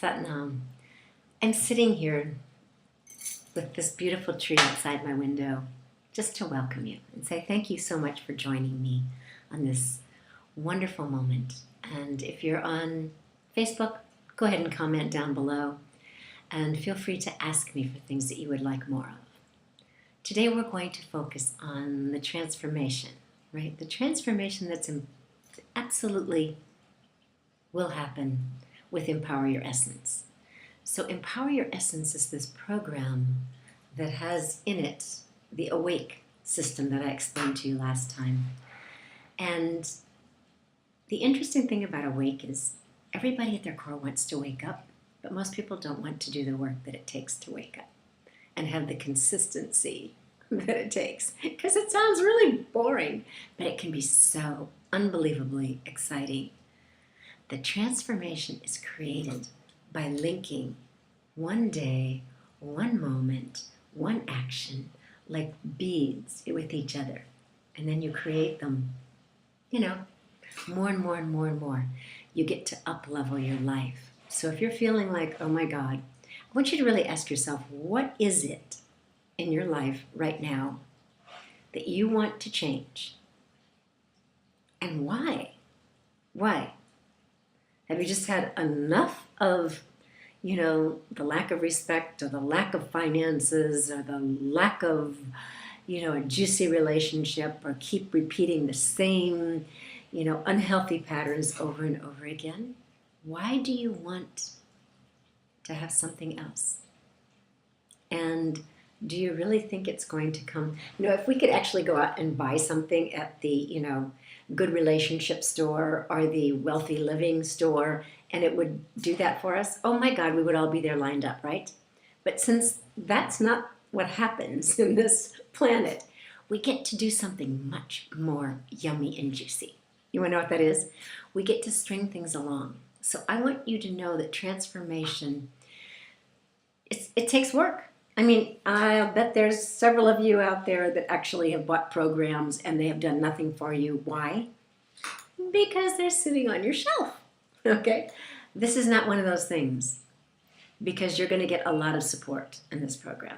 Satnam. I'm sitting here with this beautiful tree outside my window just to welcome you and say thank you so much for joining me on this wonderful moment. And if you're on Facebook, go ahead and comment down below and feel free to ask me for things that you would like more of. Today we're going to focus on the transformation, right? The transformation that's absolutely will happen with Empower Your Essence. So Empower Your Essence is this program that has in it the Awake system that I explained to you last time. And the interesting thing about Awake is everybody at their core wants to wake up, but most people don't want to do the work that it takes to wake up and have the consistency that it takes. Because it sounds really boring, but it can be so unbelievably exciting. The transformation is created by linking one day, one moment, one action, like beads with each other. And then you create them, more and more and more and more. You get to up-level your life. So if you're feeling like, oh my God, I want you to really ask yourself, what is it in your life right now that you want to change? And why? Why? Have you just had enough of, the lack of respect or the lack of finances or the lack of, a juicy relationship, or keep repeating the same, unhealthy patterns over and over again? Why do you want to have something else? And do you really think it's going to come? If we could actually go out and buy something at the, Good Relationship store or the Wealthy Living store, and it would do that for us, oh my God, we would all be there lined up, right? But since that's not what happens in this planet, we get to do something much more yummy and juicy. You want to know what that is? We get to string things along. So I want you to know that transformation, it takes work. I'll bet there's several of you out there that actually have bought programs and they have done nothing for you. Why? Because they're sitting on your shelf, okay? This is not one of those things, because you're going to get a lot of support in this program.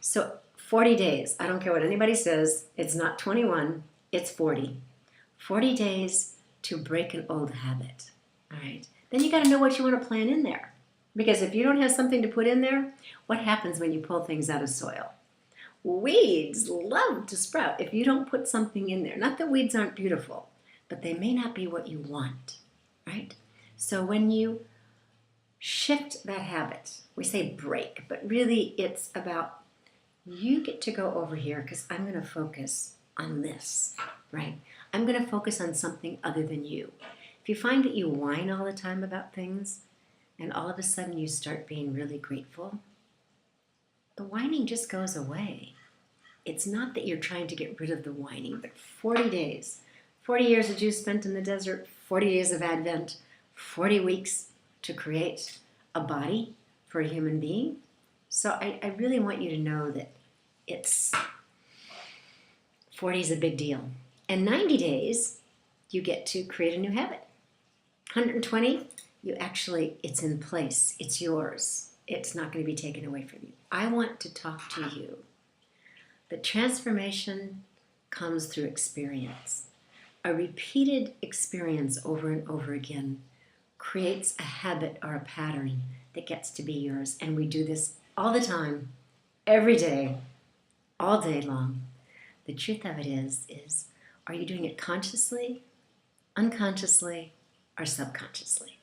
So 40 days, I don't care what anybody says, it's not 21, it's 40. 40 days to break an old habit, all right? Then you got to know what you want to plant in there. Because if you don't have something to put in there, what happens when you pull things out of soil? Weeds love to sprout if you don't put something in there. Not that weeds aren't beautiful, but they may not be what you want, right? So when you shift that habit, we say break, but really it's about you get to go over here because I'm going to focus on this, right? I'm going to focus on something other than you. If you find that you whine all the time about things, and all of a sudden you start being really grateful, the whining just goes away. It's not that you're trying to get rid of the whining, but 40 days, 40 years of Jews spent in the desert, 40 days of Advent, 40 weeks to create a body for a human being. So I really want you to know that 40 is a big deal. And 90 days, you get to create a new habit. 120, it's in place. It's yours. It's not going to be taken away from you. I want to talk to you. The transformation comes through experience. A repeated experience over and over again creates a habit or a pattern that gets to be yours. And we do this all the time, every day, all day long. The truth of it is are you doing it consciously, unconsciously, or subconsciously?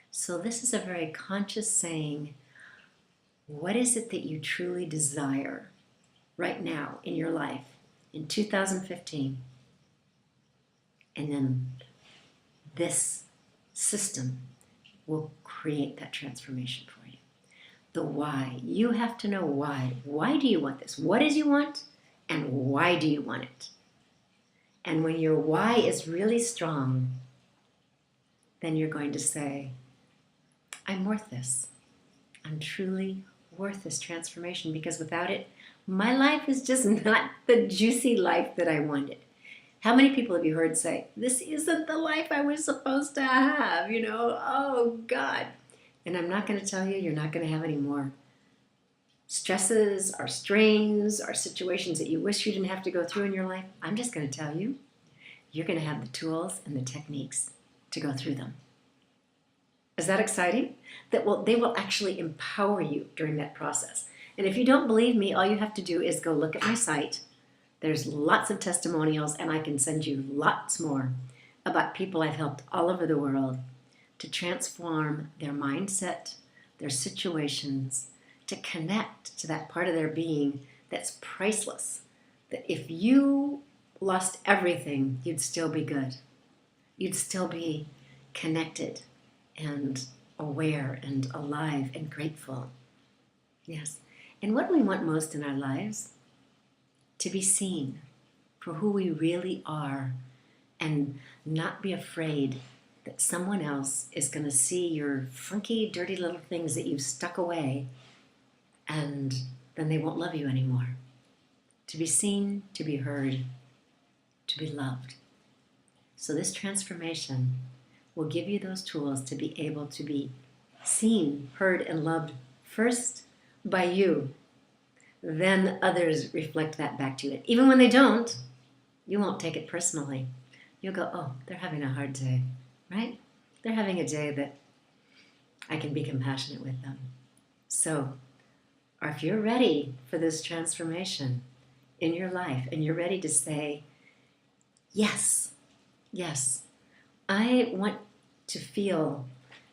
So this is a very conscious saying, what is it that you truly desire right now in your life in 2015? And then this system will create that transformation for you. The why. You have to know why. Why do you want this? What is you want? And why do you want it? And when your why is really strong, then you're going to say, I'm worth this. I'm truly worth this transformation, because without it, my life is just not the juicy life that I wanted. How many people have you heard say, this isn't the life I was supposed to have, oh God. And I'm not going to tell you you're not going to have any more stresses or strains or situations that you wish you didn't have to go through in your life. I'm just going to tell you, you're going to have the tools and the techniques to go through them. Is that exciting? They will actually empower you during that process. And if you don't believe me, all you have to do is go look at my site. There's lots of testimonials, and I can send you lots more about people I've helped all over the world to transform their mindset, their situations, to connect to that part of their being that's priceless. That if you lost everything, you'd still be good. You'd still be connected and aware and alive and grateful. Yes. And what we want most in our lives, to be seen for who we really are and not be afraid that someone else is going to see your funky, dirty little things that you've stuck away, and then they won't love you anymore. To be seen, to be heard, to be loved. So this transformation will give you those tools to be able to be seen, heard, and loved first by you. Then others reflect that back to you. Even when they don't, you won't take it personally. You'll go, oh, they're having a hard day, right? They're having a day that I can be compassionate with them. So, or if you're ready for this transformation in your life and you're ready to say, yes, yes, I want to feel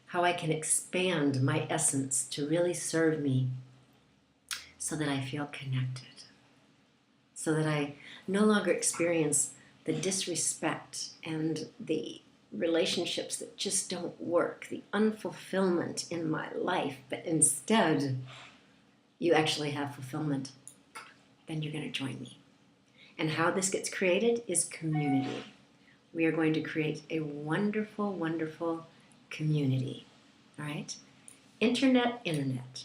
how I can expand my essence to really serve me so that I feel connected, so that I no longer experience the disrespect and the relationships that just don't work, the unfulfillment in my life, but instead you actually have fulfillment, then you're going to join me. And how this gets created is community. We are going to create a wonderful, wonderful community, all right? Internet.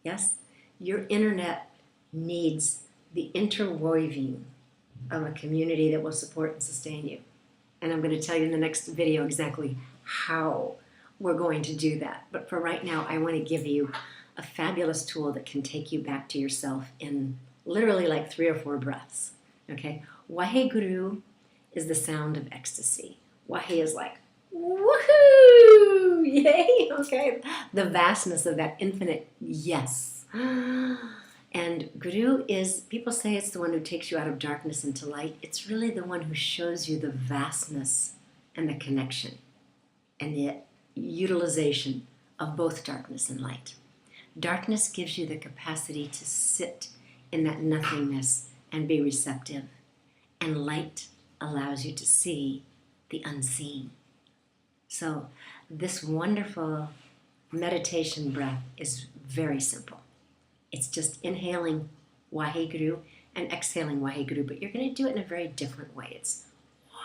Yes? Your internet needs the interweaving of a community that will support and sustain you. And I'm going to tell you in the next video exactly how we're going to do that. But for right now, I want to give you a fabulous tool that can take you back to yourself in literally like 3 or 4 breaths. Okay? Waheguru is the sound of ecstasy. Wahe is like, woohoo! Yay! Okay? The vastness of that infinite yes. And Guru is, people say it's the one who takes you out of darkness into light. It's really the one who shows you the vastness and the connection and the utilization of both darkness and light. Darkness gives you the capacity to sit in that nothingness and be receptive. And light allows you to see the unseen. So this wonderful meditation breath is very simple. It's just inhaling Waheguru and exhaling Waheguru, but you're going to do it in a very different way. It's Waheguru.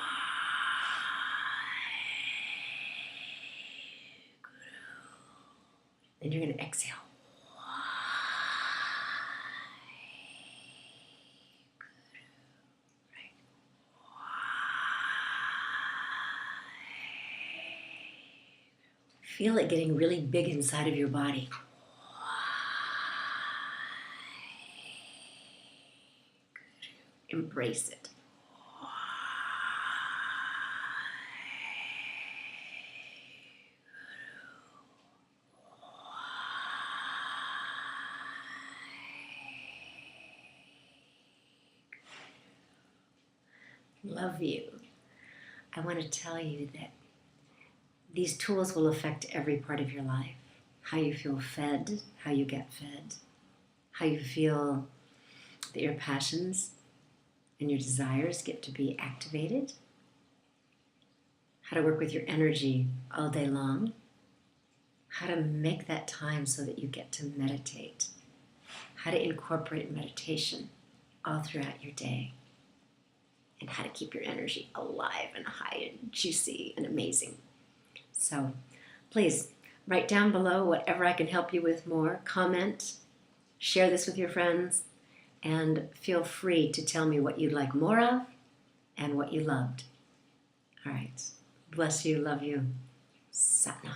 And you're going to exhale. Feel it getting really big inside of your body. Embrace it. Love you. I want to tell you that these tools will affect every part of your life. How you feel fed, how you get fed, how you feel that your passions and your desires get to be activated, how to work with your energy all day long, how to make that time so that you get to meditate, how to incorporate meditation all throughout your day, and how to keep your energy alive and high and juicy and amazing. So please write down below whatever I can help you with more, comment, share this with your friends, and feel free to tell me what you'd like more of and what you loved. All right. Bless you. Love you. Satnam.